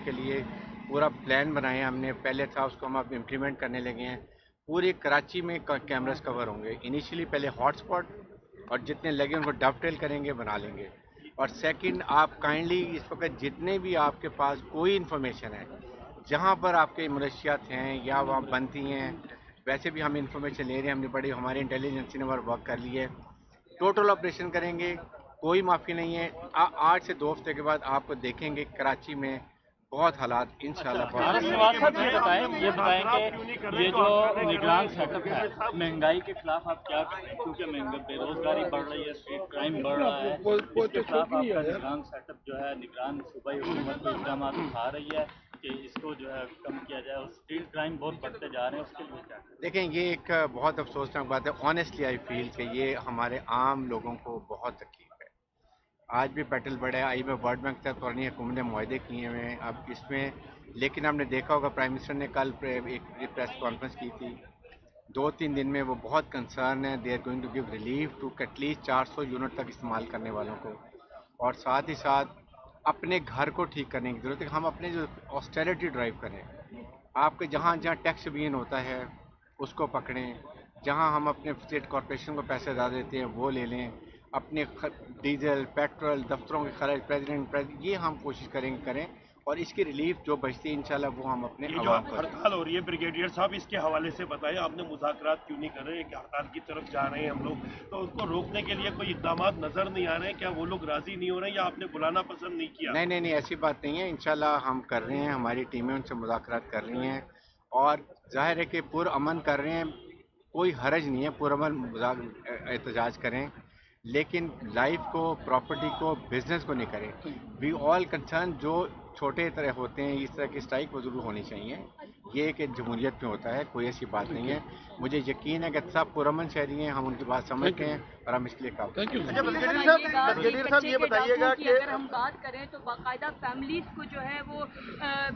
के लिए पूरा प्लान बनाया हमने, पहले था उसको हम अब इम्प्लीमेंट करने लगे हैं। पूरे कराची में कैमरास कवर होंगे। इनिशियली पहले हॉटस्पॉट और जितने लगे उनको डबटेल करेंगे, बना लेंगे। और सेकंड, आप काइंडली इस वक्त जितने भी आपके पास कोई इन्फॉर्मेशन है जहाँ पर आपके मनशियात हैं या वहाँ बनती हैं, वैसे भी हम इंफॉर्मेशन ले रहे हैं, हमने बड़ी हमारी इंटेलिजेंस ने वर्क कर ली है। टोटल ऑपरेशन करेंगे, कोई माफ़ी नहीं है। 8 से 2 हफ्ते के बाद आपको देखेंगे कराची में बहुत हालात इंशाल्लाह भारत निवास साहब ये बताएं कि ये जो निगरान सेटअप है, महंगाई के खिलाफ आप क्या कर रहे हैं? क्योंकि बेरोजगारी बढ़ रही है, स्ट्रीट क्राइम बढ़ रहा है, इसके खिलाफ आपका निगरान सेटअप जो है, निगरान सूबाई हुकूमत को इक़दाम उठा रही है कि इसको जो है कम किया जाए, और स्ट्रीट क्राइम बहुत बढ़ते जा रहे हैं, उसके लिए क्या करें? देखें, ये एक बहुत अफसोसनाक बात है। ऑनेस्टली आई फील कि ये हमारे आम लोगों को बहुत तकलीफ है। आज भी पेट्रोल बढ़ा है। आई में वर्ल्ड बैंक तक पुरानी हुकूमत ने मुआहदे किए हुए हैं अब इसमें, लेकिन आपने देखा होगा प्राइम मिनिस्टर ने कल एक प्रेस कॉन्फ्रेंस की थी। 2-3 दिन में वो बहुत कंसर्न है, they are going to give relief to at least 400 unit तक इस्तेमाल करने वालों को। और साथ ही साथ अपने घर को ठीक करने की ज़रूरत है। हम अपने जो ऑस्टेरिटी ड्राइव करें, आपके जहाँ जहाँ टैक्स बियन होता है उसको पकड़ें, जहाँ हम अपने स्टेट कॉरपोरेशन को पैसे ज़्यादा देते हैं वो ले लें, अपने डीजल पेट्रोल दफ्तरों के खर्च प्रेसिडेंट ये हम कोशिश करेंगे करें, और इसकी रिलीफ जो बचती है इंशाल्लाह वो हम अपने ये जो आवाम को। हड़ताल हो रही है ब्रिगेडियर साहब, इसके हवाले से बताएं, आपने मुज़ाकरात क्यों नहीं कर रहे कि हड़ताल की तरफ जा रहे हैं हम लोग, तो उसको रोकने के लिए कोई इक़दाम नजर नहीं आ रहे हैं? क्या वो लोग राजी नहीं हो रहे हैं या आपने बुलाना पसंद नहीं किया? नहीं नहीं नहीं, ऐसी बात नहीं है। इंशाल्लाह हम कर रहे हैं, हमारी टीमें उनसे मुज़ाकरात कर रही हैं और जाहिर है कि पुरअमन कर रहे हैं। कोई हरज नहीं है, पुरअमन एहतजाज करें, लेकिन लाइफ को, प्रॉपर्टी को, बिजनेस को नहीं करें। वी ऑल कंसर्न जो छोटे तरह होते हैं, इस तरह की स्ट्राइक वो जरूर होनी चाहिए। ये एक जमहूरियत में होता है, कोई ऐसी बात नहीं है। मुझे यकीन है कि सब पुरअमन शहरी हैं, हम उनकी बात समझते हैं और हम इसके लिए काम करेंगे। अच्छा, ब्रिगेडियर साहब ये बताइएगा कि अगर हम बात करें तो बाकायदा फैमिलीज को जो है वो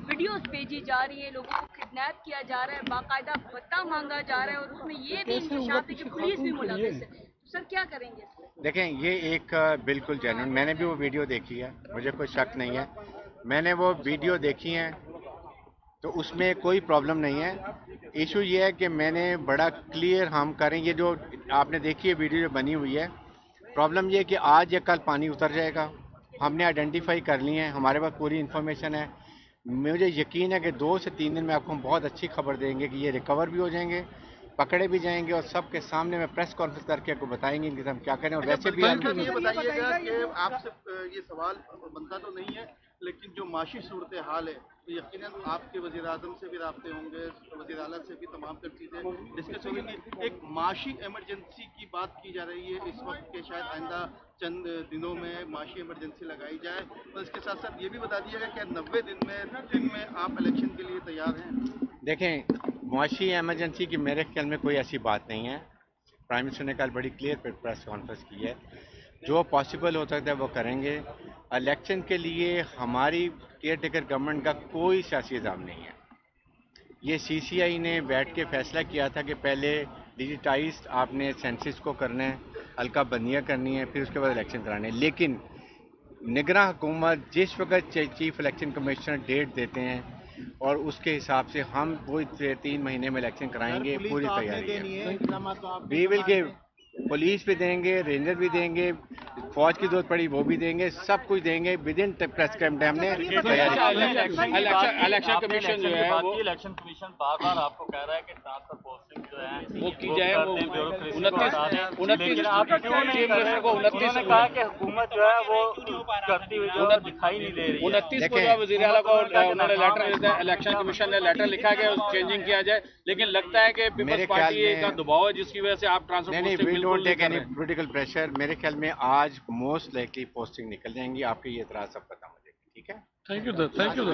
वीडियोस भेजी जा रही है, लोगों को किडनैप किया जा रहा है, बाकायदा भत्ता मांगा जा रहा है, और उसमें ये भी इंकशाफ है कि पुलिस भी मुलविस है। सर क्या करेंगे? देखें, ये एक बिल्कुल जेन्युइन, मैंने भी वो वीडियो देखी है, मुझे कोई शक नहीं है। मैंने वो वीडियो देखी है तो उसमें कोई प्रॉब्लम नहीं है। इशू ये है कि मैंने बड़ा क्लियर हम करें, ये जो आपने देखी है वीडियो जो बनी हुई है, प्रॉब्लम ये है कि आज या कल पानी उतर जाएगा। हमने आइडेंटिफाई कर ली है, हमारे पास पूरी इन्फॉर्मेशन है। मुझे यकीन है कि 2 से 3 दिन में आपको हम बहुत अच्छी खबर देंगे कि ये रिकवर भी हो जाएंगे, पकड़े भी जाएंगे, और सबके सामने में प्रेस कॉन्फ्रेंस करके आपको बताएंगे कि हम क्या करें। और वैसे भी हम ये बताइएगा कि आपसे ये सवाल बनता तो नहीं है, लेकिन जो माशी सूरत हाल है तो यकीनन आपके वज़ीर आज़म से भी राब्ते होंगे, वज़ीर आला से भी तमाम तर चीज़ें डिस्कस होंगी। एक माशी इमरजेंसी की बात की जा रही है इस वक्त के शायद आइंदा चंद दिनों में माशी इमरजेंसी लगाई जाए, और इसके साथ साथ ये भी बता दीजिएगा कि 90 दिन में आप इलेक्शन के लिए तैयार हैं? देखें, मुआशी इमरजेंसी की मेरे ख्याल में कोई ऐसी बात नहीं है। प्राइम मिनिस्टर ने कल बड़ी क्लियर प्रेस कॉन्फ्रेंस की है, जो पॉसिबल हो सकता है वो करेंगे। इलेक्शन के लिए हमारी केयर टेकर गवर्नमेंट का कोई सियासी इल्ज़ाम नहीं है। ये सीसीआई ने बैठ के फैसला किया था कि पहले डिजिटाइज आपने सेंसिस को करना है, हल्का बंदियाँ करनी है, फिर उसके बाद इलेक्शन कराने हैं। लेकिन निगरान हुकूमत जिस वक्त चीफ इलेक्शन कमिश्नर डेट देते हैं और उसके हिसाब से हम वो 3 महीने में इलेक्शन कराएंगे, पूरी तैयारी है। वी विल गिव, पुलिस भी देंगे, रेंजर भी देंगे, फौज की जरूरत पड़ी वो भी देंगे, सब कुछ देंगे विद इन प्रेस्क्राइब टाइम में तैयारी। इलेक्शन कमीशन जो है वो, इलेक्शन कमीशन बार बार आपको कह रहा है कि ट्रांसफर पोस्टिंग जो है वो की जाए, वो 29 आप क्यों नहीं कर रहे? 29 ने कहा कि हुकूमत जो है वो करती हुई जो दिखाई नहीं दे रही। 29 को जो वज़ीर आला को उन्होंने लेटर, इलेक्शन कमीशन ने लेटर लिखा कि चेंजिंग किया जाए, लेकिन लगता है कि पीपल्स पार्टी का दबाव है जिसकी वजह से आप transfer posting don't take any political pressure. मेरे ख्याल में आज मोस्ट लाइकली पोस्टिंग निकल जाएंगी, आपके ये इतराज सब खत्म हो जाएगी। ठीक है, थैंक यू थैंक यू।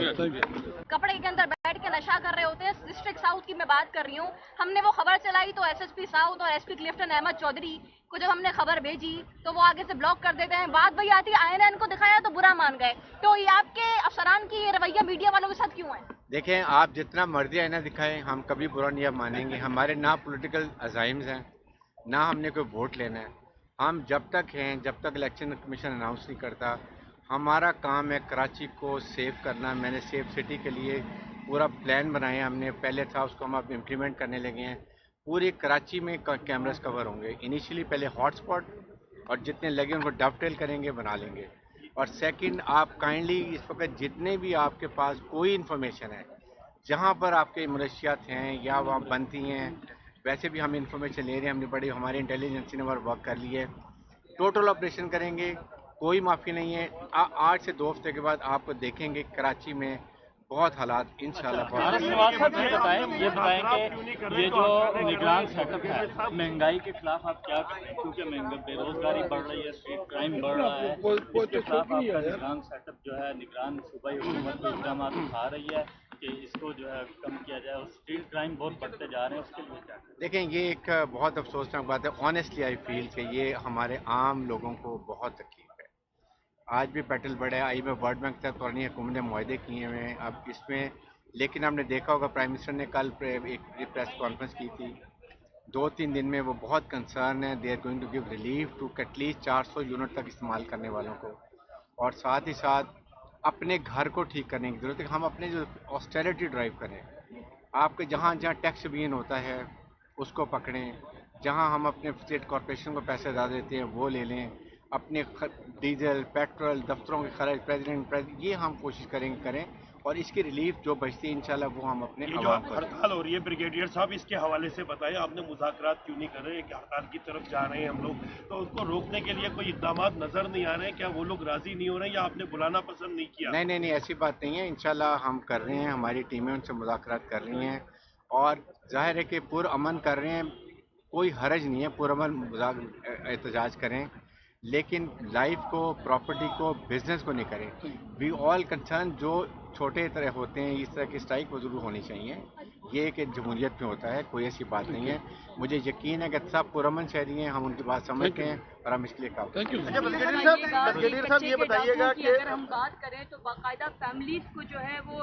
कपड़े के अंदर बैठ के नशा कर रहे होते हैं। डिस्ट्रिक्ट साउथ की मैं बात कर रही हूँ। हमने वो खबर चलाई तो एसएसपी साउथ और एसपी क्लिफ्टन अहमद चौधरी को जब हमने खबर भेजी तो वो आगे से ब्लॉक कर देते हैं। बात वही आती है, आईएनएन को दिखाया तो बुरा मान गए। तो ये आपके अफसरान की ये रवैया मीडिया वालों के साथ क्यों है? देखें, आप जितना मर्जी आईना दिखाएं, हम कभी बुरा नहीं मानेंगे। हमारे ना पॉलिटिकल अजाइम्स हैं, ना हमने कोई वोट लेना है। हम जब तक हैं, जब तक इलेक्शन कमीशन अनाउंस नहीं करता, हमारा काम है कराची को सेव करना। मैंने सेफ सिटी के लिए पूरा प्लान बनाया, हमने पहले था, उसको हम अब इम्प्लीमेंट करने लगे हैं। पूरी कराची में कैमरास कवर होंगे। इनिशियली पहले हॉटस्पॉट और जितने लगे उनको डबटेल करेंगे, बना लेंगे। और सेकंड, आप काइंडली इस वक्त जितने भी आपके पास कोई इन्फॉर्मेशन है, जहाँ पर आपके मलेशियात हैं या वहाँ बनती हैं, वैसे भी हम इंफॉर्मेशन ले रहे हैं। हमने बड़ी, हमारी इंटेलिजेंस ने वर्क कर ली है। टोटल ऑपरेशन करेंगे, कोई माफ़ी नहीं है। 8 से 2 हफ्ते के बाद आपको देखेंगे कराची में बहुत हालात इंशाल्लाह बहुत नवाज साहब ये बताएं कि ये जो निगरान सेटअप है, महंगाई के खिलाफ आप क्या कर रहे हैं? क्योंकि बेरोजगारी बढ़ रही है, स्ट्रीट क्राइम बढ़ रहा है, इसके खिलाफ आपका निगरान सेटअप जो है, निगरान सूबाई हुकूमत को इक़दाम उठा रही है कि इसको जो है कम किया जाए, और स्ट्रीट क्राइम बहुत बढ़ते जा रहे हैं, उसके लिए क्या करें? देखें, ये एक बहुत अफसोसनाक बात है। ऑनेस्टली आई फील कि ये हमारे आम लोगों को बहुत तकलीफ है। आज भी पेट्रोल बढ़ा है। आई में वर्ल्ड बैंक तक पुरानी हुकूमत ने मुआहदे किए हुए हैं अब इसमें, लेकिन हमने देखा होगा प्राइम मिनिस्टर ने कल एक प्रेस कॉन्फ्रेंस की थी। 2-3 दिन में वो बहुत कंसर्न है, they are going to give relief to at least 400 unit तक इस्तेमाल करने वालों को। और साथ ही साथ अपने घर को ठीक करने की ज़रूरत है। हम अपने जो ऑस्टेरिटी ड्राइव करें, आपके जहाँ जहाँ टैक्स बीन होता है उसको पकड़ें, जहाँ हम अपने स्टेट कॉरपोरेशन को पैसे ज़्यादा देते हैं वो ले लें, अपने डीजल पेट्रोल दफ्तरों के खर्च प्रेसिडेंट ये हम कोशिश करें। और इसकी रिलीफ जो बचती है इंशाल्लाह वो हम अपने ये जो आवाम को हड़ताल हो रही है ब्रिगेडियर साहब, इसके हवाले से बताएं, आपने मुज़ाकरात क्यों नहीं कर रहे? कि हड़ताल की तरफ जा रहे हैं हम लोग, तो उसको रोकने के लिए कोई इक़दाम नजर नहीं आ रहे हैं? क्या वो लोग राजी नहीं हो रहे हैं या आपने बुलाना पसंद नहीं किया? नहीं, ऐसी बात नहीं है। इंशाल्लाह हम कर रहे हैं, हमारी टीमें उनसे मुज़ाकरात कर रही हैं और जाहिर है कि पुरअमन कर रहे हैं। कोई हरज नहीं है, पुरअमन एहतजाज करें, लेकिन लाइफ को, प्रॉपर्टी को, बिजनेस को नहीं करें। वी ऑल कंसर्न जो छोटे तरह होते हैं, इस तरह की स्ट्राइक वो ज़रूर होनी चाहिए। ये एक जमहूरियत में होता है, कोई ऐसी बात नहीं है। मुझे यकीन है कि सब पुरअमन शहरी हैं, हम उनकी बात समझते हैं और हम इसके लिए काम थैंक यू। ब्रिगेडियर साहब ये बताइएगा कि अगर हम बात करें तो बाकायदा फैमिलीज को जो है वो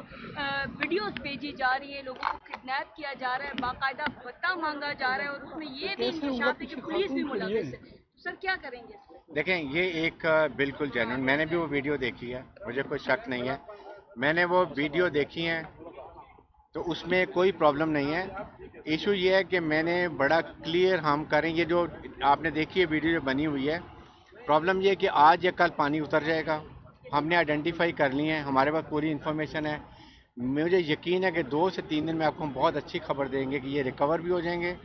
वीडियोस भेजी जा रही है, लोगों को किडनैप किया जा रहा है, बाकायदा भत्ता मांगा जा रहा है, और उसमें ये भी इंकशाफ है कि पुलिस भी मुलविस है। सर क्या करेंगे? देखें, ये एक बिल्कुल जेन्युइन, मैंने भी वो वीडियो देखी है, मुझे कोई शक नहीं है। मैंने वो वीडियो देखी है तो उसमें कोई प्रॉब्लम नहीं है। इशू ये है कि मैंने बड़ा क्लियर हम करें, ये जो आपने देखी है वीडियो जो बनी हुई है, प्रॉब्लम ये है कि आज या कल पानी उतर जाएगा। हमने आइडेंटिफाई कर ली है, हमारे पास पूरी इन्फॉर्मेशन है। मुझे यकीन है कि 2 से 3 दिन में आपको हम बहुत अच्छी खबर देंगे कि ये रिकवर भी हो जाएंगे,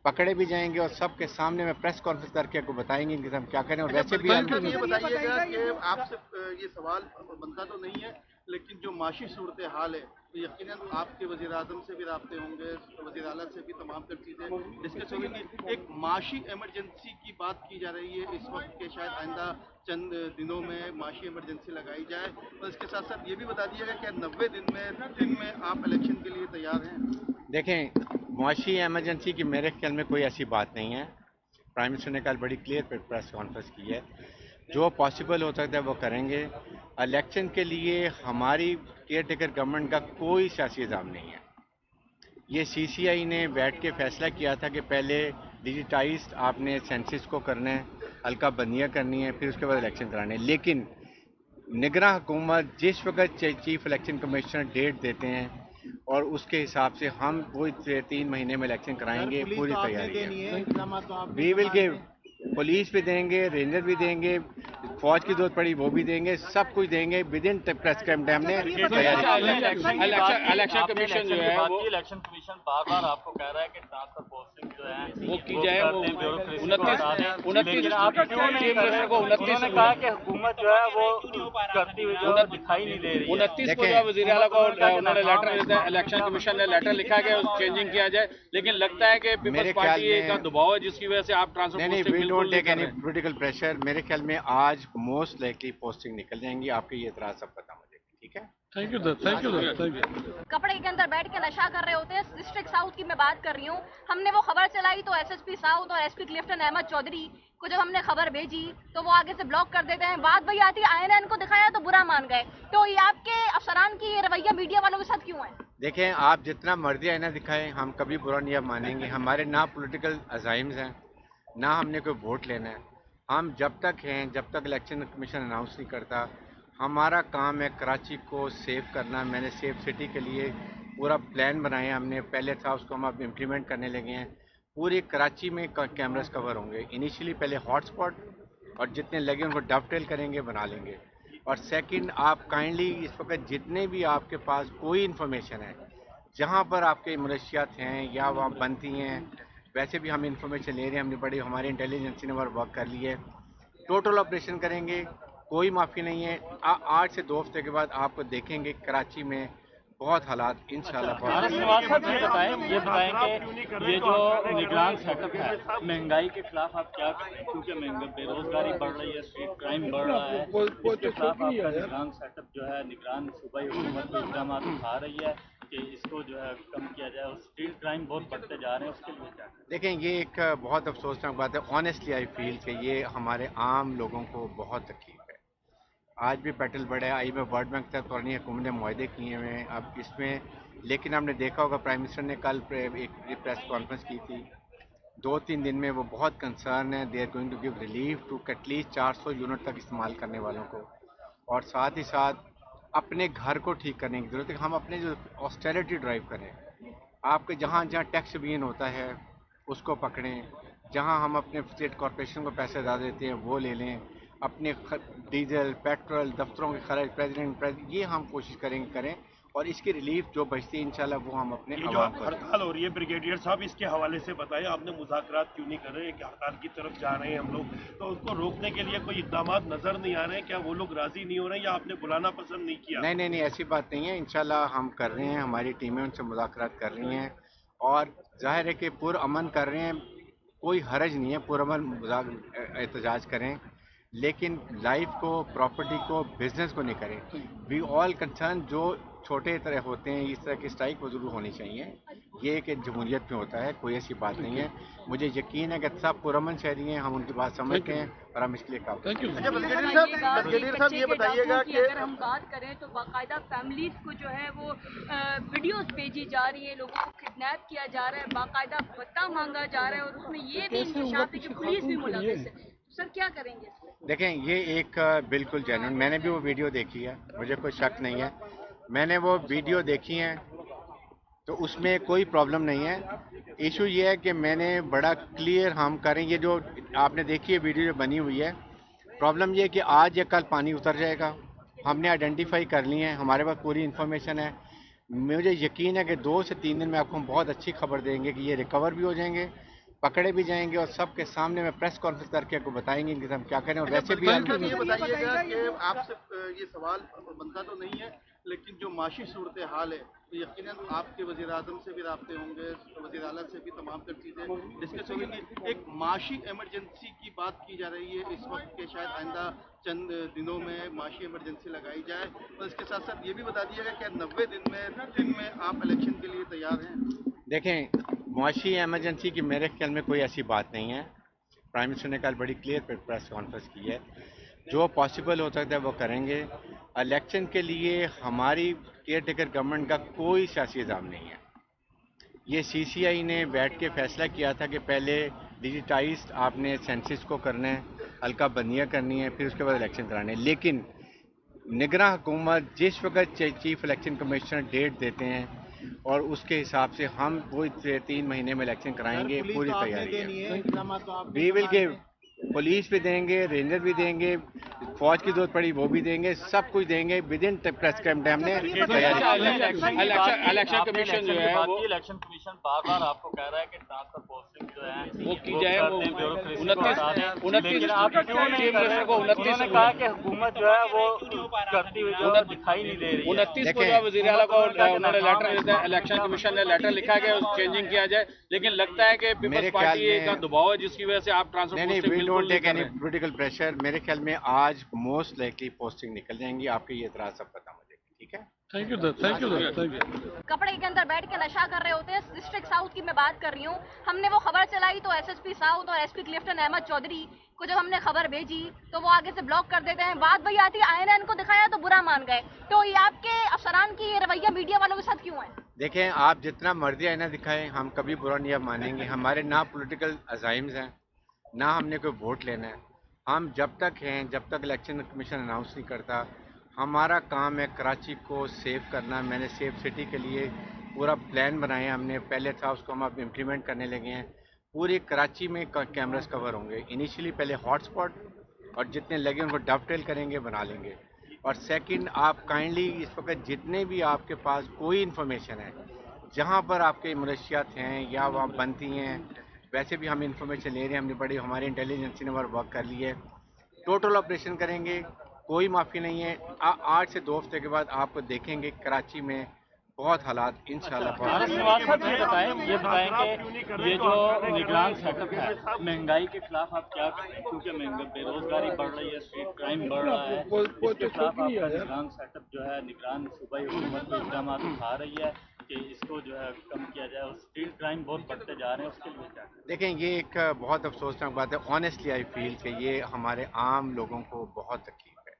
पकड़े भी जाएंगे, और सबके सामने में प्रेस कॉन्फ्रेंस करके आपको बताएंगे कि हम क्या करें। और वैसे भी ये बताइएगा कि आपसे ये सवाल बनता तो नहीं है, लेकिन जो माशी सूरत हाल है, तो यकीनन आपके वज़ीर आज़म से भी राब्ते होंगे, वज़ीर आला से भी तमाम तर चीज़ें डिस्कस होंगी। एक माशी इमरजेंसी की बात की जा रही है इस वक्त के शायद आइंदा चंद दिनों में माशी इमरजेंसी लगाई जाए। और इसके साथ साथ ये भी बता दीजिएगा कि 90 दिन में आप इलेक्शन के लिए तैयार हैं? देखें, मुआशी एमरजेंसी की मेरे ख्याल में कोई ऐसी बात नहीं है। प्राइम मिनिस्टर ने कल बड़ी क्लियर प्रेस कॉन्फ्रेंस की है, जो पॉसिबल हो सकता है वो करेंगे। इलेक्शन के लिए हमारी केयर टेकर गवर्नमेंट का कोई सियासी इल्ज़ाम नहीं है। ये CCI ने बैठ के फैसला किया था कि पहले डिजिटाइज्ड आपने सेंसिस को करना है, हल्का बंदियाँ करनी है, फिर उसके बाद इलेक्शन कराने हैं। लेकिन निगरान हुकूमत जिस वक्त चीफ इलेक्शन कमिश्नर डेट देते हैं और उसके हिसाब से हम वो 3 महीने में इलेक्शन कराएंगे, पूरी तैयारी है। वी विल गिव, पुलिस भी देंगे, रेंजर भी देंगे, फौज की जरूरत पड़ी वो भी देंगे, सब कुछ देंगे। विद इन प्रेस टाइम ने तैयारी। इलेक्शन कमीशन जो है वो, इलेक्शन कमीशन बार बार आपको कह रहा है कि ट्रांसफर पोस्टिंग जो है वो की जाए, वो 29 ने कहा कि हुकूमत जो है वो करती हुई जो दिखाई नहीं दे रही है। 29 को जो वज़ीर आला को उन्होंने लेटर, इलेक्शन कमीशन ने लेटर लिखा कि चेंजिंग किया जाए, लेकिन लगता है कि पीपल्स पार्टी का दबाव है जिसकी वजह से आप transfer posting don't take any political pressure. मेरे ख्याल में आज मोस्ट लाइकली पोस्टिंग निकल जाएंगी, आपके ये इतराज सब पता मुझे, ठीक है? Thank you sir. कपड़े के अंदर बैठ के नशा कर रहे होते हैं। डिस्ट्रिक्ट साउथ की मैं बात कर रही हूँ। हमने वो खबर चलाई तो SSP साउथ और SP क्लिफ्टन अहमद चौधरी को जब हमने खबर भेजी तो वो आगे से ब्लॉक कर देते हैं। बात वही आती है, आईएनएन को दिखाया तो बुरा मान गए। तो ये आपके अफसरान की ये रवैया मीडिया वालों के साथ क्यों है? देखें, आप जितना मर्जी आईना दिखाएं, हम कभी बुरा नहीं मानेंगे। हमारे ना पॉलिटिकल अजाइम्स हैं, ना हमने कोई वोट लेना है। हम जब तक हैं, जब तक इलेक्शन कमीशन अनाउंस नहीं करता, हमारा काम है कराची को सेव करना। मैंने सेफ सिटी के लिए पूरा प्लान बनाया हमने, पहले था उसको हम अब इम्प्लीमेंट करने लगे हैं। पूरी कराची में कैमरास कवर होंगे। इनिशियली पहले हॉटस्पॉट और जितने लगे उनको डबटेल करेंगे, बना लेंगे। और सेकंड, आप काइंडली इस वक्त जितने भी आपके पास कोई इन्फॉर्मेशन है जहाँ पर आपके मलेशियात हैं या वहाँ बनती हैं, वैसे भी हम इंफॉर्मेशन ले रहे हैं। हमने बड़ी हमारी इंटेलिजेंसी ने वर्क कर ली है। टोटल ऑपरेशन करेंगे, कोई माफ़ी नहीं है। आज से 2 हफ्ते के बाद आपको देखेंगे कराची में बहुत हालात इंशाल्लाह बहुत श्रीनिवास साहब ये बताएं कि ये जो निगरान सेटअप है, महंगाई के खिलाफ आप क्या करें, क्योंकि बेरोजगारी बढ़ रही है, स्ट्रीट क्राइम बढ़ रहा है, इसके खिलाफ आपका निगरान सेटअप जो है, निगरान सूबाई हुकूमत को इक़दाम उठा रही है कि इसको जो है कम किया जाए, और स्ट्रीट क्राइम बहुत बढ़ते जा रहे हैं, उसके लिए क्या करें? देखें, ये एक बहुत अफसोसनाक बात है। ऑनेस्टली आई फील कि ये हमारे आम लोगों को बहुत तकलीफ है। आज भी पेट्रोल बढ़ा है। में वर्ल्ड बैंक तक पुरानी हुकूमत ने मुआहदे किए हुए हैं अब इसमें, लेकिन हमने देखा होगा प्राइम मिनिस्टर ने कल एक प्रेस कॉन्फ्रेंस की थी। 2-3 दिन में वो बहुत कंसर्न है, they are going to give relief to at least 400 unit तक इस्तेमाल करने वालों को। और साथ ही साथ अपने घर को ठीक करने की ज़रूरत है। हम अपने जो ऑस्टेरिटी ड्राइव करें, आपके जहाँ जहाँ टैक्स बीन होता है उसको पकड़ें, जहाँ हम अपने स्टेट कॉरपोरेशन को पैसे ज़्यादा देते हैं वो ले लें, अपने डीजल पेट्रोल दफ्तरों के खर्च प्रेसिडेंट ये हम कोशिश करें और इसकी रिलीफ जो बचती है इंशाल्लाह वो हम अपने ये जो हड़ताल हो रही है ब्रिगेडियर साहब, इसके हवाले से बताइए, आपने मुज़ाकरात क्यों नहीं कर रहे कि हड़ताल की तरफ जा रहे हैं हम लोग, तो उसको रोकने के लिए कोई इक़दाम नजर नहीं आ रहे हैं? क्या वो लोग राजी नहीं हो रहे हैं या आपने बुलाना पसंद नहीं किया? नहीं, ऐसी बात नहीं है। इंशाल्लाह हम कर रहे हैं, हमारी टीमें उनसे मुज़ाकरात कर रही हैं और जाहिर है कि पुरअमन कर रहे हैं। कोई हरज नहीं है, पुरअमन एहतजाज करें, लेकिन लाइफ को, प्रॉपर्टी को, बिजनेस को नहीं करें। वी ऑल कंसर्न जो छोटे तरह होते हैं, इस तरह की स्ट्राइक वो ज़रूर होनी चाहिए। ये एक जमहूरियत में होता है, कोई ऐसी बात नहीं है। मुझे यकीन है कि सब पुरअमन शहरी हैं, हम उनकी बात समझते हैं और हम इसके लिए काम करते हैं। अच्छा ब्रिगेडियर साहब ये बताइएगा कि अगर हम बात करें तो बाकायदा फैमिलीज को जो है वो वीडियोस भेजी जा रही है, लोगों को किडनैप किया जा रहा है, बाकायदा भत्ता मांगा जा रहा है, और उसमें ये भी इंकशाफ है कि पुलिस भी मुलविस है। सर क्या करेंगे इसमें? देखें, ये एक बिल्कुल जेन्युइन, मैंने भी वो वीडियो देखी है, मुझे कोई शक नहीं है। मैंने वो वीडियो देखी है तो उसमें कोई प्रॉब्लम नहीं है। इशू ये है कि मैंने बड़ा क्लियर हम करें, ये जो आपने देखी है वीडियो जो बनी हुई है, प्रॉब्लम ये है कि आज या कल पानी उतर जाएगा। हमने आइडेंटिफाई कर ली है, हमारे पास पूरी इन्फॉर्मेशन है। मुझे यकीन है कि 2 से 3 दिन में आपको हम बहुत अच्छी खबर देंगे कि ये रिकवर भी हो जाएंगे, पकड़े भी जाएंगे और सबके सामने में प्रेस कॉन्फ्रेंस करके आपको बताएंगे कि हम क्या करें। और वैसे भी हम ये बताइएगा कि आपसे ये सवाल बनता तो नहीं है, लेकिन जो माशी सूरत हाल है तो यकीनन आपके वज़ीर आज़म से भी राब्ते होंगे, वज़ीर आला से भी तमाम तर चीज़ें डिस्कस होंगी। एक माशी इमरजेंसी की बात की जा रही है इस वक्त के, शायद आइंदा चंद दिनों में माशी इमरजेंसी लगाई जाए, और इसके साथ साथ ये भी बता दीजिएगा क्या 90 दिन में आप इलेक्शन के लिए तैयार हैं? देखें, मुआशी एमरजेंसी की मेरे ख्याल में कोई ऐसी बात नहीं है। प्राइम मिनिस्टर ने कल बड़ी क्लियर प्रेस कॉन्फ्रेंस की है। जो पॉसिबल हो सकता है वो करेंगे। इलेक्शन के लिए हमारी केयर टेकर गवर्नमेंट का कोई सियासी इल्ज़ाम नहीं है। ये CCI ने बैठ के फैसला किया था कि पहले डिजिटाइज्ड आपने सेंसिस को करना है, हल्का बंदियाँ करनी है, फिर उसके बाद इलेक्शन कराने हैं। लेकिन निगरान हुकूमत जिस वक्त चीफ इलेक्शन कमिश्नर डेट देते हैं और उसके हिसाब से हम वो 3 महीने में इलेक्शन कराएंगे, पूरी तैयारी है। वी विल गिव, पुलिस भी देंगे, रेंजर भी देंगे, फौज की जरूरत पड़ी वो भी देंगे, सब कुछ देंगे। विद इन प्रेस टाइम हमने तैयारी। इलेक्शन कमीशन जो है वो, इलेक्शन कमीशन बार बार आपको कह रहा है कि ट्रांसफर पोस्टिंग जो है वो की जाए, वो 29 कहा कि हुकूमत जो है वो करती हुई जो दिखाई नहीं दे रही। 29 को जो वज़ीर आला को उन्होंने लेटर, इलेक्शन कमीशन ने लेटर लिखा कि चेंजिंग किया जाए, लेकिन लगता है कि पीपल्स पार्टी का दबाव है जिसकी वजह से आप transfer don't take any political pressure. मेरे ख्याल में आज मोस्ट लाइकली पोस्टिंग निकल जाएंगी, आपके ये इतराज सब खत्म हो जाएगी। ठीक है, थैंक यू। कपड़े के अंदर बैठ के नशा कर रहे होते हैं। डिस्ट्रिक्ट साउथ की मैं बात कर रही हूँ। हमने वो खबर चलाई तो SSP साउथ और SP क्लिफ्टन अहमद चौधरी को जब हमने खबर भेजी तो वो आगे से ब्लॉक कर देते हैं। बात वही आती है, INN को दिखाया तो बुरा मान गए। तो ये आपके अफसरान की ये रवैया मीडिया वालों के साथ क्यों है? देखें, आप जितना मर्जी आईना दिखाएं, हम कभी बुरा नहीं मानेंगे। हमारे ना पॉलिटिकल अजाइम्स हैं, ना हमने कोई वोट लेना है। हम जब तक हैं, जब तक इलेक्शन कमीशन अनाउंस नहीं करता, हमारा काम है कराची को सेव करना। मैंने सेफ सिटी के लिए पूरा प्लान बनाया हमने, पहले था उसको हम अब इम्प्लीमेंट करने लगे हैं। पूरे कराची में कैमरास कवर होंगे। इनिशियली पहले हॉटस्पॉट और जितने लगे उनको डबटेल करेंगे, बना लेंगे। और सेकंड, आप काइंडली इस वक्त जितने भी आपके पास कोई इन्फॉर्मेशन है जहाँ पर आपके मनशियात हैं या वहाँ बनती हैं, वैसे भी हम इंफॉर्मेशन ले रहे हैं। हमने बड़ी हमारी इंटेलिजेंस ने वर्क कर ली है। टोटल ऑपरेशन करेंगे, कोई माफ़ी नहीं है। आज से 2 हफ्ते के बाद आपको देखेंगे कराची में बहुत हालात इंशाल्लाह। आरएस नवाज साहब ये बताएं कि ये जो निगरान सेटअप है, महंगाई के खिलाफ आप क्या कर रहे हैं? क्योंकि बेरोजगारी बढ़ रही है, स्ट्रीट क्राइम बढ़ रहा है, इसके खिलाफ आपका निगरान सेटअप जो है, निगरान सूबाई हुकूमत इक़दाम उठा रही है कि इसको जो है कम किया जाए, और स्ट्रीट क्राइम बहुत बढ़ते जा रहे हैं, उसके लिए क्या करें? देखें, ये एक बहुत अफसोसनाक बात है। ऑनेस्टली आई फील कि ये हमारे आम लोगों को बहुत तकलीफ है।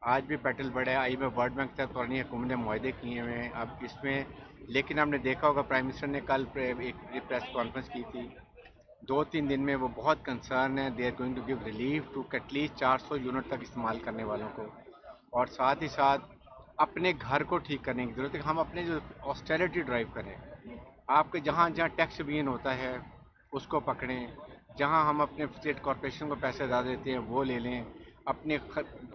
आज भी पेट्रोल बढ़ा है। आई में वर्ल्ड बैंक तक पुरानी हुकूमत ने मुआहदे किए हुए हैं अब इसमें, लेकिन आपने देखा होगा प्राइम मिनिस्टर ने कल एक प्रेस कॉन्फ्रेंस की थी। 2-3 दिन में वो बहुत कंसर्न है। They are going to give relief to at least 400 unit तक इस्तेमाल करने वालों को, और साथ ही साथ अपने घर को ठीक करने की ज़रूरत है। हम अपने जो ऑस्टेरिटी ड्राइव करें, आपके जहाँ जहाँ टैक्स बियन होता है उसको पकड़ें, जहाँ हम अपने स्टेट कॉरपोरेशन को पैसे ज़्यादा देते हैं वो ले लें, अपने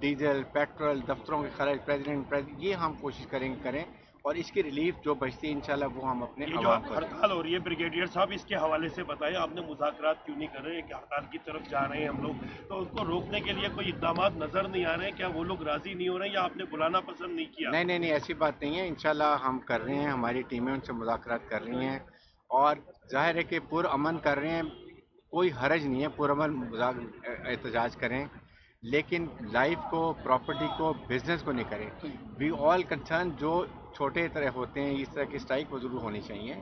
डीजल पेट्रोल दफ्तरों के खर्च प्रेसिडेंट ये हम कोशिश करें, और इसकी रिलीफ जो बचती है इंशाल्लाह वो हम अपने ये जो आवाम को हड़ताल हो रही है ब्रिगेडियर साहब, इसके हवाले से बताएं, आपने मुज़ाकरात क्यों नहीं कर रहे हैं कि हड़ताल की तरफ जा रहे हैं हम लोग, तो उसको रोकने के लिए कोई इक़दाम नजर नहीं आ रहे हैं? क्या वो लोग राजी नहीं हो रहे हैं या आपने बुलाना पसंद नहीं किया? नहीं, ऐसी बात नहीं है। इंशाल्लाह हम कर रहे हैं, हमारी टीमें उनसे मुज़ाकरात कर रही हैं, और जाहिर है कि पुरअमन कर रहे हैं। कोई हरज नहीं है, पुरअमन एहतजाज करें, लेकिन लाइफ को, प्रॉपर्टी को, बिजनेस को नहीं करें। वी ऑल कंसर्न जो छोटे तरह होते हैं, इस तरह की स्ट्राइक वो जरूर होनी चाहिए।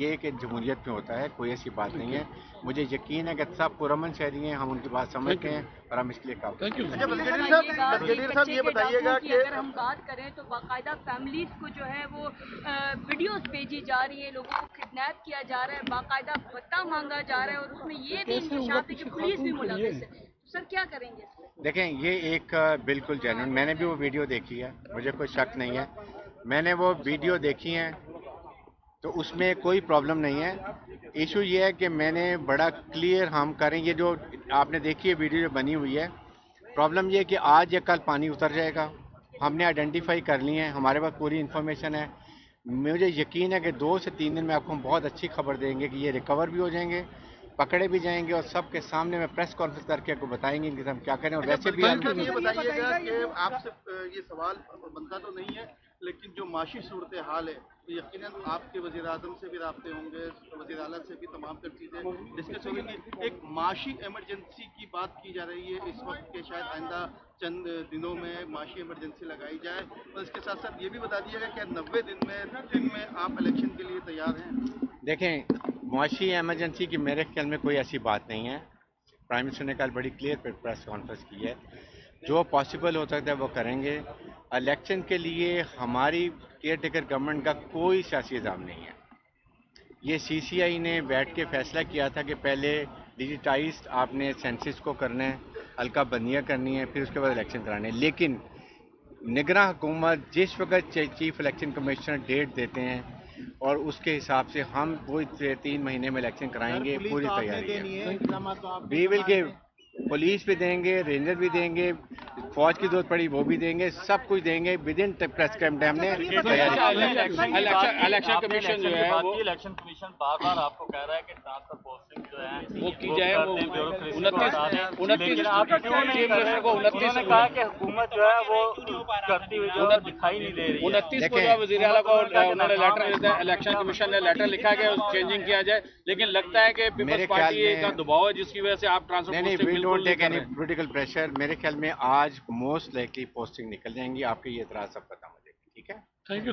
ये एक जमहूरियत में होता है, कोई ऐसी बात नहीं है। मुझे यकीन है कि सब पुरअमन शहरी हैं, हम उनकी बात समझते हैं और हम इसके लिए काम करते हैं। अच्छा ब्रिगेडियर साहब ये बताइएगा कि अगर हम बात करें तो बाकायदा फैमिलीज को जो है वो वीडियोस भेजी जा रही है, लोगों को किडनैप किया जा रहा है, बाकायदा भत्ता मांगा जा रहा है, और उसमें ये भी इंकशाफ है कि पुलिस भी मुलविस है। सर क्या करेंगे? देखें, ये एक बिल्कुल जेन्युइन, मैंने भी वो वीडियो देखी है, मुझे कोई शक नहीं है। मैंने वो वीडियो देखी है तो उसमें कोई प्रॉब्लम नहीं है। इशू ये है कि मैंने बड़ा क्लियर हम करें, ये जो आपने देखी है वीडियो जो बनी हुई है, प्रॉब्लम ये है कि आज या कल पानी उतर जाएगा। हमने आइडेंटिफाई कर ली है, हमारे पास पूरी इन्फॉर्मेशन है। मुझे यकीन है कि 2 से 3 दिन में आपको हम बहुत अच्छी खबर देंगे कि ये रिकवर भी हो जाएंगे, पकड़े भी जाएंगे, और सबके सामने में प्रेस कॉन्फ्रेंस करके आपको बताएंगे कि हम क्या करें। और वैसे भी हम ये बताइएगा कि आपसे ये सवाल बनता तो नहीं है, लेकिन जो माशी सूरत हाल है तो यकीनन आपके वज़ीर आज़म से भी राब्ते होंगे, वज़ीर आला से भी तमाम तर चीज़ें डिस्कस होंगी। एक माशी इमरजेंसी की बात की जा रही है इस वक्त के, शायद आइंदा चंद दिनों में माशी इमरजेंसी लगाई जाए, और इसके साथ साथ ये भी बता दीजिएगा कि 90 दिन में आप इलेक्शन के लिए तैयार हैं? देखें, मुआशी इमरजेंसी की मेरे ख्याल में कोई ऐसी बात नहीं है। प्राइम मिनिस्टर ने कल बड़ी क्लियर प्रेस कॉन्फ्रेंस की है। जो पॉसिबल हो सकता है वो करेंगे। इलेक्शन के लिए हमारी केयर टेकर गवर्नमेंट का कोई सियासी इल्ज़ाम नहीं है। ये CCI ने बैठ के फैसला किया था कि पहले डिजिटाइज्ड आपने सेंसिस को करना है, हल्का बंदियाँ करनी है, फिर उसके बाद इलेक्शन कराने हैं। लेकिन निगरान हुकूमत जिस वक्त चीफ इलेक्शन कमिश्नर डेट देते हैं और उसके हिसाब से हम वो 3 महीने में इलेक्शन कराएंगे, पूरी तैयारी है। वी विल गिव, पुलिस भी देंगे, रेंजर भी देंगे, फौज की जरूरत पड़ी वो भी देंगे, सब कुछ देंगे। विद इन प्रेस टाइम हमने इलेक्शन कमीशन जो है वो, इलेक्शन कमीशन बार बार आपको कह रहा है कि ट्रांसफर पोस्टिंग जो है वो की जाए, वो 29 कहा कि हुकूमत जो है वो करती हुई जो दिखाई नहीं दे रही है। 29 को जो वज़ीर आला को उन्होंने लेटर, इलेक्शन कमीशन ने लेटर लिखा है कि चेंजिंग किया जाए, लेकिन लगता है कि पीपल्स पार्टी का दबाव है जिसकी वजह से आप transfer don't take any political pressure. मेरे ख्याल में आज मोस्ट लाइकली पोस्टिंग निकल जाएंगी, आपके ये इतराज सब खत्म हो जाएगी। ठीक है, थैंक यू।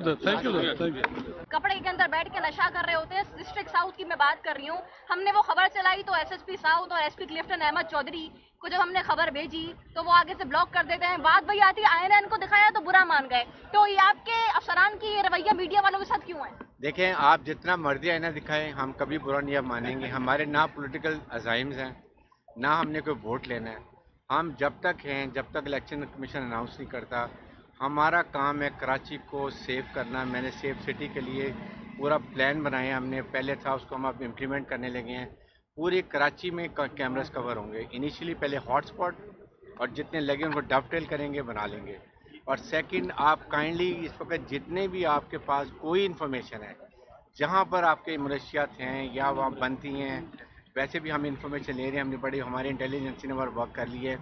कपड़े के अंदर बैठ के नशा कर रहे होते हैं। डिस्ट्रिक्ट साउथ की मैं बात कर रही हूँ। हमने वो खबर चलाई तो SSP साउथ और SP क्लिफ्टन अहमद चौधरी को जब हमने खबर भेजी तो वो आगे से ब्लॉक कर देते हैं। बात वही आती है, INN को दिखाया तो बुरा मान गए। तो ये आपके अफसरान की रवैया मीडिया वालों के साथ क्यों है? देखें, आप जितना मर्जी आईना दिखाएं, हम कभी बुरा नहीं मानेंगे। हमारे ना पॉलिटिकल अजाइम्स हैं, ना हमने कोई वोट लेना है। हम जब तक हैं, जब तक इलेक्शन कमीशन अनाउंस नहीं करता, हमारा काम है कराची को सेव करना। मैंने सेफ सिटी के लिए पूरा प्लान बनाया हमने, पहले था उसको हम अब इम्प्लीमेंट करने लगे हैं। पूरे कराची में कैमरास कवर होंगे। इनिशियली पहले हॉटस्पॉट और जितने लगे उनको डबटेल करेंगे, बना लेंगे। और सेकंड, आप काइंडली इस वक्त जितने भी आपके पास कोई इन्फॉर्मेशन है जहाँ पर आपके मलेशियात हैं या वहाँ बनती हैं, वैसे भी हम इंफॉर्मेशन ले रहे हैं। हमने बड़ी हमारी इंटेलिजेंसी ने वर्क कर ली है।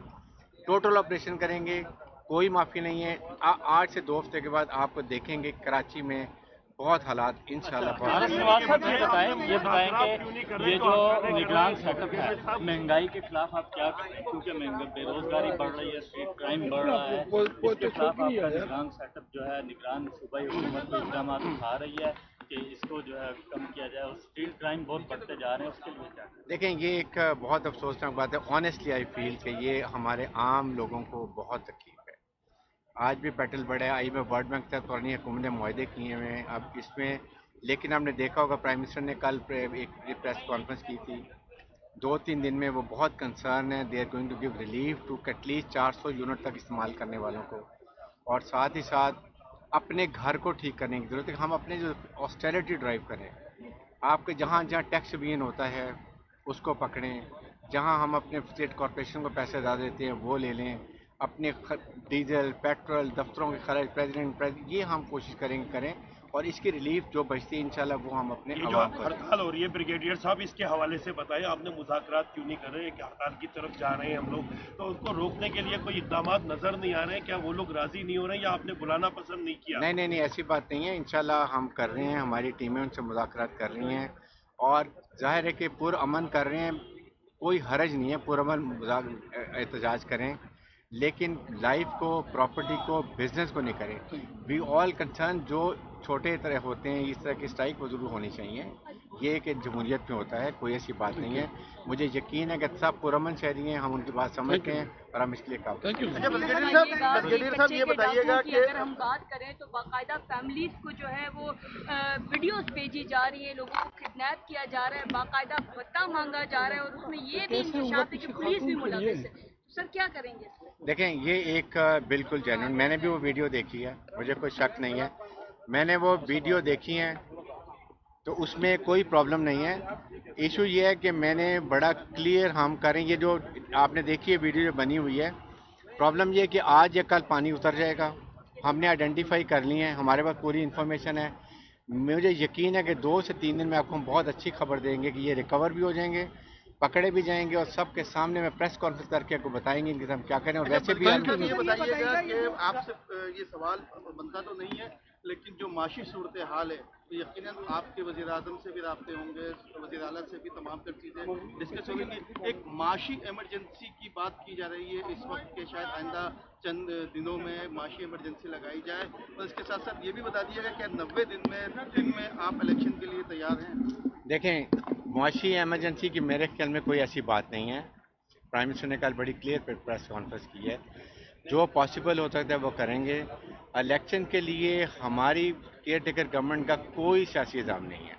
टोटल ऑपरेशन करेंगे, कोई माफ़ी नहीं है। 8 से 2 हफ्ते के बाद आपको देखेंगे कराची में बहुत हालात इंशाल्लाह बहुत श्रीनिवास साहब ये बताएं कि ये जो निगरान सेटअप है, महंगाई के खिलाफ आप क्या कर रहे हैं? क्योंकि बेरोजगारी बढ़ रही है, स्ट्रीट क्राइम बढ़ रहा है, इसके खिलाफ आपका निगरान सेटअप जो है, निगरान सूबाई हुकूमत को इक़दाम उठा रही है कि इसको जो है कम किया जाए, और स्ट्रीट क्राइम बहुत बढ़ते जा रहे हैं, उसके लिए क्या करें? देखें, ये एक बहुत अफसोसनाक बात है। ऑनेस्टली आई फील कि ये हमारे आम लोगों को बहुत तकलीफ है। आज भी पेट्रोल बढ़ा है। आई में वर्ल्ड बैंक तक पुरानी हुकूमत ने मुआहदे किए हुए हैं अब इसमें, लेकिन आपने देखा होगा प्राइम मिनिस्टर ने कल एक प्रेस कॉन्फ्रेंस की थी। 2-3 दिन में वो बहुत कंसर्न है। They are going to give relief to at least 400 unit तक इस्तेमाल करने वालों को, और साथ ही साथ अपने घर को ठीक करने की ज़रूरत है। हम अपने जो ऑस्टेरिटी ड्राइव करें, आपके जहाँ जहाँ टैक्स बियन होता है उसको पकड़ें, जहाँ हम अपने स्टेट कॉरपोरेशन को पैसे ज़्यादा देते हैं वो ले लें, अपने डीजल पेट्रोल दफ्तरों के खर्च प्रेसिडेंट ये हम कोशिश करें, और इसकी रिलीफ जो बचती है इंशाल्लाह वो हम अपने ये जो हड़ताल हो रही है ब्रिगेडियर साहब, इसके हवाले से बताएं, आपने मुज़ाकरात क्यों नहीं कर रहे कि हड़ताल की तरफ जा रहे हैं हम लोग, तो उसको रोकने के लिए कोई इक़दाम नजर नहीं आ रहे हैं? क्या वो लोग राजी नहीं हो रहे हैं या आपने बुलाना पसंद नहीं किया? नहीं, ऐसी बात नहीं है। इंशाल्लाह हम कर रहे हैं, हमारी टीमें उनसे मुज़ाकरात कर रही हैं, और जाहिर है कि पुरअमन कर रहे हैं। कोई हरज नहीं है, पुरअमन एहतजाज करें, लेकिन लाइफ को, प्रॉपर्टी को, बिजनेस को नहीं करें। वी ऑल कंसर्न जो छोटे तरह होते हैं, इस तरह की स्ट्राइक वो जरूर होनी चाहिए। ये कि जमहूरियत में होता है, कोई ऐसी बात नहीं है। मुझे यकीन है कि सब पुरअमन शहरी हैं, हम उनकी बात समझते हैं और हम इसके लिए काम अच्छा, ब्रिगेडियर साहब ये बताइएगा कि अगर हम बात करें तो बाकायदा फैमिलीज को जो है वो वीडियोस भेजी जा रही है, लोगों को किडनैप किया जा रहा है, बाकायदा भत्ता मांगा जा रहा है, और उसमें ये भी इंकशाफ है कि पुलिस भी मुलविस है। सर क्या करेंगे? देखें, ये एक बिल्कुल जेन्युइन, मैंने भी वो वीडियो देखी है, मुझे कोई शक नहीं है। मैंने वो वीडियो देखी है तो उसमें कोई प्रॉब्लम नहीं है। इशू ये है कि मैंने बड़ा क्लियर हम करें, ये जो आपने देखी है वीडियो जो बनी हुई है, प्रॉब्लम ये है कि आज या कल पानी उतर जाएगा। हमने आइडेंटिफाई कर ली है, हमारे पास पूरी इन्फॉर्मेशन है। मुझे यकीन है कि 2 से 3 दिन में आपको हम बहुत अच्छी खबर देंगे कि ये रिकवर भी हो जाएंगे, पकड़े भी जाएंगे, और सबके सामने में प्रेस कॉन्फ्रेंस करके आपको बताएंगे कि हम क्या करें। और वैसे भी हम ये बताइएगा कि आपसे ये सवाल बनता तो नहीं है, लेकिन जो माशी सूरत हाल है तो यकीनन आपके वज़ीर आज़म से भी रब्ते होंगे, वज़ीर आला से भी तमाम तर चीज़ें डिस्कस होगी। एक माशी एमरजेंसी की बात की जा रही है इस वक्त के, शायद आइंदा चंद दिनों में माशी एमरजेंसी लगाई जाए, और इसके साथ साथ ये भी बता दीजिएगा कि 90 दिन में आप इलेक्शन के लिए तैयार हैं? देखें, मुआशी एमरजेंसी की मेरे ख्याल में कोई ऐसी बात नहीं है। प्राइम मिनिस्टर ने कल बड़ी क्लियर प्रेस कॉन्फ्रेंस की है। जो पॉसिबल हो सकता है वो करेंगे। इलेक्शन के लिए हमारी केयर टेकर गवर्नमेंट का कोई सियासी इल्ज़ाम नहीं है।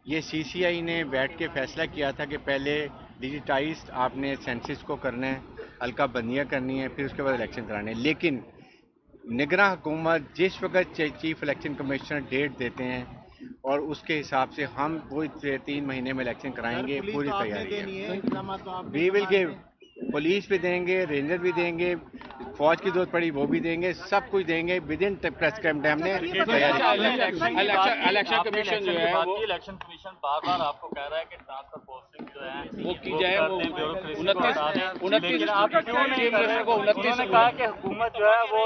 ये CCI ने बैठ के फैसला किया था कि पहले डिजिटाइज्ड आपने सेंसिस को करना है, हल्का बंदियाँ करनी है, फिर उसके बाद इलेक्शन कराने हैं। लेकिन निगरां हुकूमत जिस वक्त चीफ इलेक्शन कमिश्नर डेट देते हैं और उसके हिसाब से हम वो 3 महीने में इलेक्शन कराएंगे, पूरी तैयारी है। वी विल गिव, पुलिस भी देंगे, रेंजर भी देंगे, फौज की जरूरत पड़ी वो भी देंगे, सब कुछ देंगे। विद इन प्रेस टाइम हमने इलेक्शन कमीशन जो है वो, इलेक्शन कमीशन बार आपको कह रहा है कि ट्रांसफर पोस्टिंग जो है वो की जाए, वो 29 आप क्यों नहीं कर रहे? 29 ने कहा कि हुकूमत जो है वो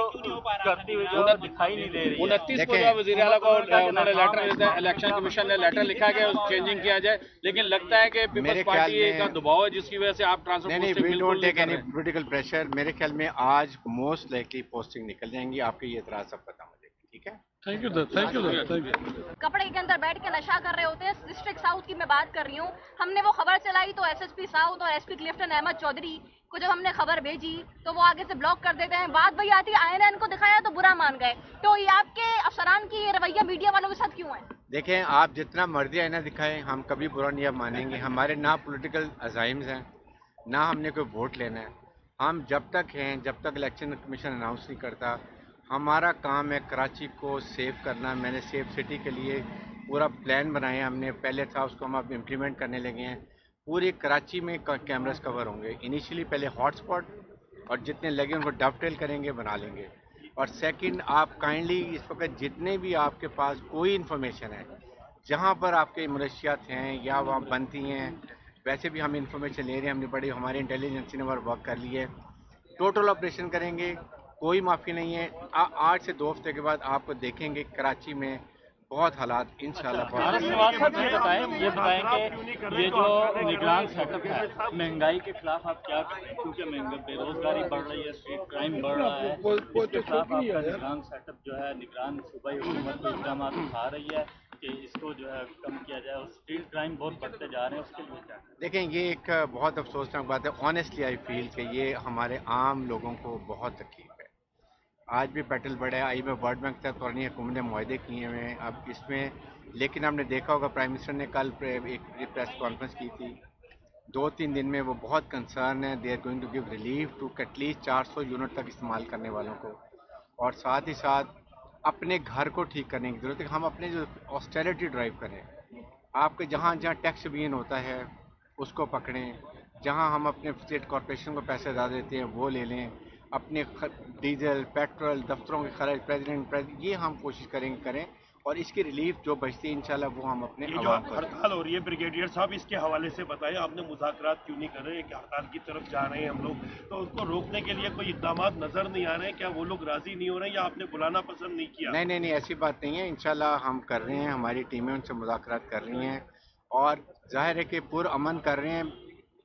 करती हुई जो दिखाई नहीं दे रही है। 29 को जो वज़ीर आला को उन्होंने लेटर, इलेक्शन कमीशन ने लेटर लिखा कि चेंजिंग किया जाए, लेकिन लगता है कि पीपल्स पार्टी का दबाव है जिसकी वजह से आप transfer posting don't take any political pressure. मेरे ख्याल में आज मोस्ट लाइकली पोस्टिंग निकल जाएंगी, आपके ये इतराज सब खत्म हो जाएगी। ठीक है, thank you sir, thank you. कपड़े के अंदर बैठ के नशा कर रहे होते हैं। डिस्ट्रिक्ट साउथ की मैं बात कर रही हूँ। हमने वो खबर चलाई तो SSP साउथ और SP क्लिफ्टन अहमद चौधरी को जब हमने खबर भेजी तो वो आगे से ब्लॉक कर देते हैं। बात वही आती है, INN को दिखाया तो बुरा मान गए। तो ये आपके अफसरान की रवैया मीडिया वालों के साथ क्यों है? देखें, आप जितना मर्जी आईना दिखाएं, हम कभी बुरा नहीं मानेंगे। हमारे ना पॉलिटिकल अजाइम्स हैं, ना हमने कोई वोट लेना है। हम जब तक हैं, जब तक इलेक्शन कमीशन अनाउंस नहीं करता, हमारा काम है कराची को सेव करना। मैंने सेफ सिटी के लिए पूरा प्लान बनाया हमने, पहले था उसको हम अब इम्प्लीमेंट करने लगे हैं। पूरी कराची में कैमरास कवर होंगे। इनिशियली पहले हॉटस्पॉट और जितने लगे उनको डबटेल करेंगे, बना लेंगे। और सेकंड, आप काइंडली इस वक्त जितने भी आपके पास कोई इन्फॉर्मेशन है जहाँ पर आपके मनशियात हैं या वहाँ बनती हैं, वैसे भी हम इंफॉर्मेशन ले रहे हैं। हमने बड़ी हमारी इंटेलिजेंसी ने वर्क कर ली है। टोटल ऑपरेशन करेंगे, कोई माफ़ी नहीं है। 8 से 2 हफ्ते के बाद आपको देखेंगे कराची में बहुत हालात इंशाल्लाह बहुत नवाज साहब ये बताएं कि ये जो निगरान सेटअप है, महंगाई के खिलाफ आप क्या कर रहे हैं? क्योंकि बेरोजगारी बढ़ रही है, स्ट्रीट क्राइम बढ़ रहा है, इसके खिलाफ आपका निगरान सेटअप जो है, निगरान सूबाई हुकूमत को इक़दाम उठा रही है कि इसको जो है कम किया जाए, और स्ट्रीट क्राइम बहुत बढ़ते जा रहे हैं, उसके लिए क्या करें? देखें, ये एक बहुत अफसोसनाक बात है। ऑनेस्टली आई फील कि ये हमारे आम लोगों को बहुत तकलीफ है। आज भी पेट्रोल बढ़ा है। आई में वर्ल्ड बैंक तक पुरानी हुकूमत ने मुआहदे किए हुए हैं अब इसमें, लेकिन हमने देखा होगा प्राइम मिनिस्टर ने कल एक प्रेस कॉन्फ्रेंस की थी। 2-3 दिन में वो बहुत कंसर्न है। They are going to give relief to at least 400 unit तक इस्तेमाल करने वालों को, और साथ ही साथ अपने घर को ठीक करने की ज़रूरत है। हम अपने जो ऑस्टेरिटी ड्राइव करें, आपके जहाँ जहाँ टैक्स बियन होता है उसको पकड़ें, जहाँ हम अपने स्टेट कॉरपोरेशन को पैसे ज़्यादा देते हैं वो ले लें, अपने डीजल पेट्रोल दफ्तरों के खर्च प्रेसिडेंट ये हम कोशिश करें, और इसकी रिलीफ जो बचती है इंशाल्लाह वो हम अपने ये जो हड़ताल हो रही है ब्रिगेडियर साहब, इसके हवाले से बताइए, आपने मुज़ाकरात क्यों नहीं कर रहे कि हड़ताल की तरफ जा रहे हैं हम लोग, तो उसको रोकने के लिए कोई इक़दाम नजर नहीं आ रहे हैं? क्या वो लोग राजी नहीं हो रहे हैं या आपने बुलाना पसंद नहीं किया? नहीं, ऐसी बात नहीं है। इंशाल्लाह हम कर रहे हैं, हमारी टीमें उनसे मुज़ाकरात कर रही हैं और जाहिर है कि पुरअमन कर रहे हैं।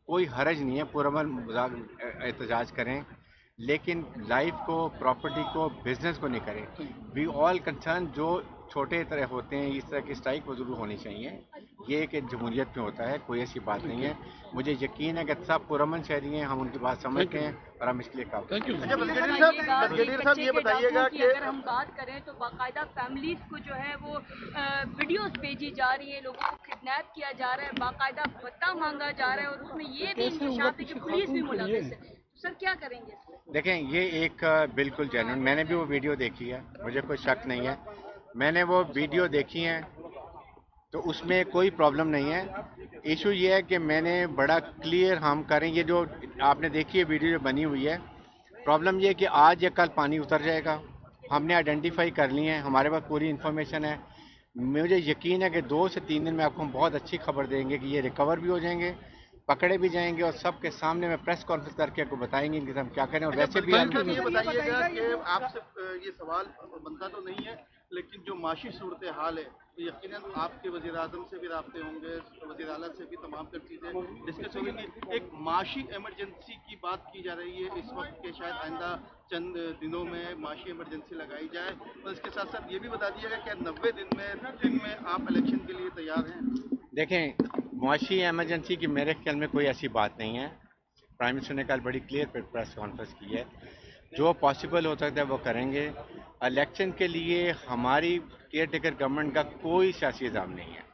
कोई हरज नहीं है, पुरअमन एहतजाज करें, लेकिन लाइफ को, प्रॉपर्टी को, बिजनेस को नहीं करें। वी ऑल कंसर्न जो छोटे तरह होते हैं, इस तरह की स्ट्राइक वो जरूर होनी चाहिए। ये कि जमहूरियत में होता है, कोई ऐसी बात नहीं है। मुझे यकीन है कि सब पुरअमन शहरी हैं, हम उनकी बात समझते हैं और हम इसके लिए काम अच्छा, ब्रिगेडियर साहब ये बताइएगा कि अगर हम बात करें तो बाकायदा फैमिलीज को जो है वो वीडियोस भेजी जा रही है, लोगों को किडनैप किया जा रहा है, बाकायदा भत्ता मांगा जा रहा है, और उसमें ये भी इंकशाफ है कि पुलिस भी मुलविस है। सर क्या करेंगे? देखें, ये एक बिल्कुल जेन्युइन, मैंने भी वो वीडियो देखी है, मुझे कोई शक नहीं है। मैंने वो वीडियो देखी है तो उसमें कोई प्रॉब्लम नहीं है। इशू ये है कि मैंने बड़ा क्लियर हम करें, ये जो आपने देखी है वीडियो जो बनी हुई है, प्रॉब्लम ये है कि आज या कल पानी उतर जाएगा। हमने आइडेंटिफाई कर ली है, हमारे पास पूरी इन्फॉर्मेशन है। मुझे यकीन है कि 2 से 3 दिन में आपको हम बहुत अच्छी खबर देंगे कि ये रिकवर भी हो जाएंगे, पकड़े भी जाएंगे, और सबके सामने में प्रेस कॉन्फ्रेंस करके आपको बताएंगे कि हम क्या करें। और वैसे भी हम ये बताइएगा कि आपसे ये सवाल बनता तो नहीं है, लेकिन जो माशी सूरत हाल है तो यकीनन आपके वज़ीर आज़म से भी रब्ते होंगे, वज़ीर आला से भी तमाम तर चीज़ें डिस्कस होगी। एक माशी इमरजेंसी की बात की जा रही है इस वक्त के, शायद आइंदा चंद दिनों में माशी इमरजेंसी लगाई जाए, और इसके साथ साथ ये भी बता दीजिएगा कि 90 दिन में आप इलेक्शन के लिए तैयार हैं? देखें, मुआशी एमरजेंसी की मेरे ख्याल में कोई ऐसी बात नहीं है। प्राइम मिनिस्टर ने कल बड़ी क्लियर प्रेस कॉन्फ्रेंस की है। जो पॉसिबल हो सकता है वो करेंगे। इलेक्शन के लिए हमारी केयर टेकर गवर्नमेंट का कोई सियासी इल्ज़ाम नहीं है।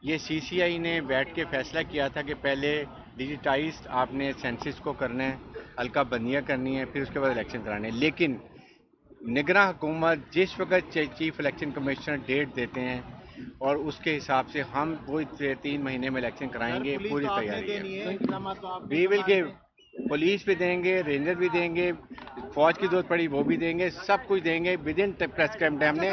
ये CCI ने बैठ के फैसला किया था कि पहले डिजिटाइज्ड आपने सेंसिस को करना है, हल्का बंदियाँ करनी है, फिर उसके बाद इलेक्शन कराने हैं। लेकिन निगरान हुकूमत जिस वक्त चीफ इलेक्शन कमिश्नर डेट देते हैं और उसके हिसाब से हम वो 3 महीने में इलेक्शन कराएंगे, पूरी तैयारी है। वी विल गिव, पुलिस भी देंगे, रेंजर भी देंगे, फौज की जरूरत पड़ी वो भी देंगे, सब कुछ देंगे। विद इन प्रेस्क्राइब्ड टाइम हमने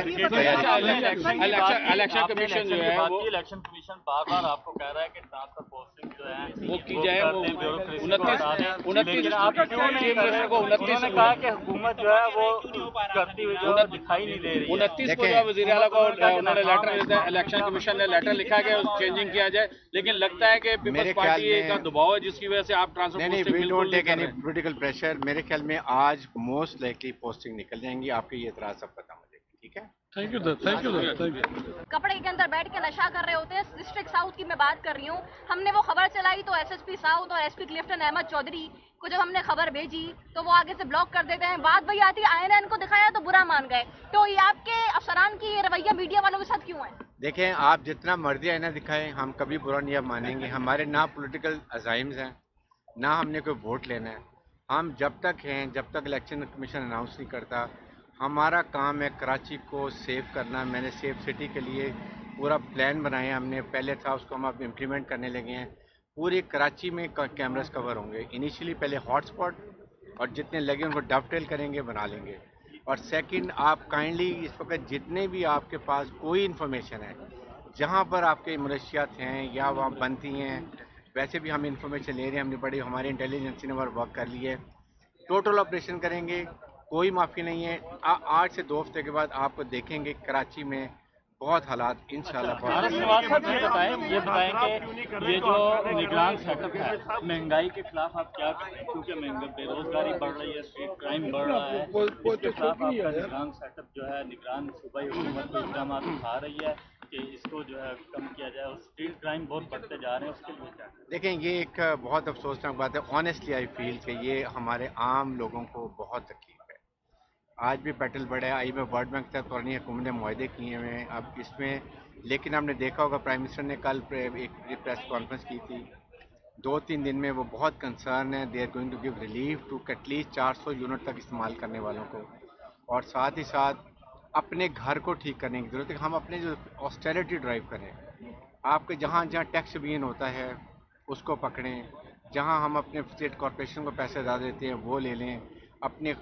इलेक्शन कमीशन जो है वो, इलेक्शन कमीशन बार बार आपको कह रहा है कि ट्रांसफर पोस्टिंग जो है वो की जाए, वो 29 आप क्यों नहीं कर रहे? उन्होंने कहा कि हुकूमत जो है वो करती हुई जो दिखाई नहीं दे रही है। 29 को जो वज़ीर आला को उन्होंने लेटर, इलेक्शन कमीशन ने लेटर लिखा कि चेंजिंग किया जाए, लेकिन लगता है कि पीपल्स पार्टी का दबाव है जिसकी वजह से आप ट्रांसफर नहीं, we don't take any political pressure. मेरे ख्याल में आज मोस्ट लाइकली पोस्टिंग निकल जाएंगी, आपके ये इतराज सब खत्म हो जाएगी। ठीक है, थैंक यू थैंक यू। कपड़े के अंदर बैठ के नशा कर रहे होते हैं। डिस्ट्रिक्ट साउथ की मैं बात कर रही हूँ। हमने वो खबर चलाई तो SSP साउथ और SP क्लिफ्टन अहमद चौधरी को जब हमने खबर भेजी तो वो आगे से ब्लॉक कर देते हैं। बात वही आती है, आईना इनको दिखाया तो बुरा मान गए। तो ये आपके अफसरान की ये रवैया मीडिया वालों के साथ क्यों है? देखें, आप जितना मर्जी आईना दिखाएं, हम कभी बुरा नहीं मानेंगे। हमारे ना पॉलिटिकल अजाइम्स हैं, ना हमने कोई वोट लेना है। हम जब तक हैं, जब तक इलेक्शन कमीशन अनाउंस नहीं करता, हमारा काम है कराची को सेव करना। मैंने सेफ सिटी के लिए पूरा प्लान बनाया हमने, पहले था उसको हम अब इम्प्लीमेंट करने लगे हैं। पूरी कराची में कैमरास कवर होंगे। इनिशियली पहले हॉटस्पॉट और जितने लगे उनको डबटेल करेंगे, बना लेंगे। और सेकंड, आप काइंडली इस वक्त जितने भी आपके पास कोई इन्फॉर्मेशन है जहाँ पर आपके मनशियात हैं या वहाँ बनती हैं, वैसे भी हम इंफॉर्मेशन ले रहे हैं। हमने बड़ी हमारी इंटेलिजेंस ने वर्क कर ली है। टोटल ऑपरेशन करेंगे, कोई माफ़ी नहीं है। 8 से 2 हफ्ते के बाद आपको देखेंगे कराची में बहुत हालात इंशाल्लाह भारत निवास साहब ये बताएं कि ये जो निगरान सेटअप है, महंगाई के खिलाफ आप क्या कर रहे हैं? क्योंकि बेरोजगारी बढ़ रही है, स्ट्रीट क्राइम बढ़ रहा है, इसके खिलाफ आपका निगरान सेटअप जो है, निगरान सूबाई हुकूमत को इक़दाम उठा रही है कि इसको जो है कम किया जाए, और स्ट्रीट क्राइम बहुत बढ़ते जा रहे हैं, उसके लिए क्या? देखें, ये एक बहुत अफसोसनाक बात है। ऑनेस्टली आई फील कि ये हमारे आम लोगों को बहुत तकलीफ है। आज भी पेट्रोल बढ़ा है। आई में वर्ल्ड बैंक तक पुरानी हुकूमत ने मुआहदे किए हुए हैं अब इसमें, लेकिन हमने देखा होगा प्राइम मिनिस्टर ने कल एक प्रेस कॉन्फ्रेंस की थी। 2-3 दिन में वो बहुत कंसर्न है। They are going to give relief to at least 400 unit तक इस्तेमाल करने वालों को। और साथ ही साथ अपने घर को ठीक करने की ज़रूरत है। हम अपने जो ऑस्टेरिटी ड्राइव करें, आपके जहाँ जहाँ टैक्स बियन होता है उसको पकड़ें, जहाँ हम अपने स्टेट कॉरपोरेशन को पैसे ज़्यादा देते हैं वो ले लें, अपने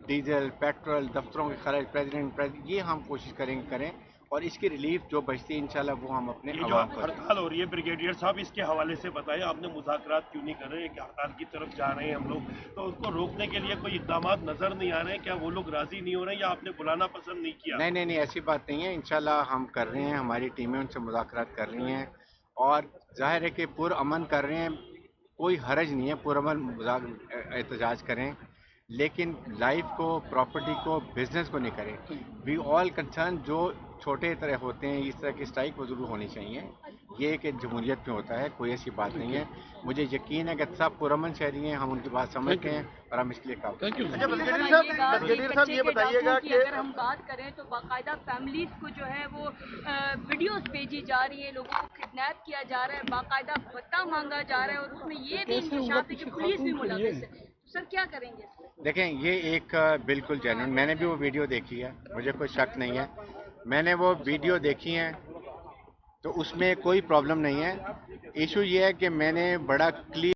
डीजल पेट्रोल दफ्तरों के खर्च प्रेसिडेंट ये हम कोशिश करें और इसकी रिलीफ जो बचती है इंशाल्लाह वो हम अपने ये जो हड़ताल हो रही है ब्रिगेडियर साहब, इसके हवाले से बताएं, आपने मुज़ाकरात क्यों नहीं कर रहे? कि हड़ताल की तरफ जा रहे हैं हम लोग, तो उसको रोकने के लिए कोई इक़दाम नजर नहीं आ रहे हैं? क्या वो लोग राजी नहीं हो रहे हैं या आपने बुलाना पसंद नहीं किया? नहीं, ऐसी बात नहीं है। इंशाल्लाह हम कर रहे हैं, हमारी टीमें उनसे मुज़ाकरात कर रही हैं और जाहिर है कि पुरअमन कर रहे हैं। कोई हरज नहीं है, पुरअमन एहतजाज करें, लेकिन लाइफ को, प्रॉपर्टी को, बिजनेस को नहीं करें। वी ऑल कंसर्न जो छोटे तरह होते हैं, इस तरह की स्ट्राइक वो ज़रूर होनी चाहिए। ये एक जमहूरियत में होता है, कोई ऐसी बात नहीं है। मुझे यकीन है कि सब पुरअमन शहरी हैं, हम उनकी बात समझते हैं और हम इसके लिए काम थैंक यू। अच्छा ब्रिगेडियर साहब ये बताइएगा कि अगर हम बात करें तो बाकायदा फैमिलीज को जो है वो वीडियोस भेजी जा रही है, लोगों को किडनैप किया जा रहा है, बाकायदा भत्ता मांगा जा रहा है, और उसमें ये भी इंकशाफ है कि पुलिस भी मुलविस है। सर क्या करेंगे? देखें, ये एक बिल्कुल जेन्युइन, मैंने भी वो वीडियो देखी है, मुझे कोई शक नहीं है। मैंने वो वीडियो देखी है तो उसमें कोई प्रॉब्लम नहीं है। इशू ये है कि मैंने बड़ा क्लियर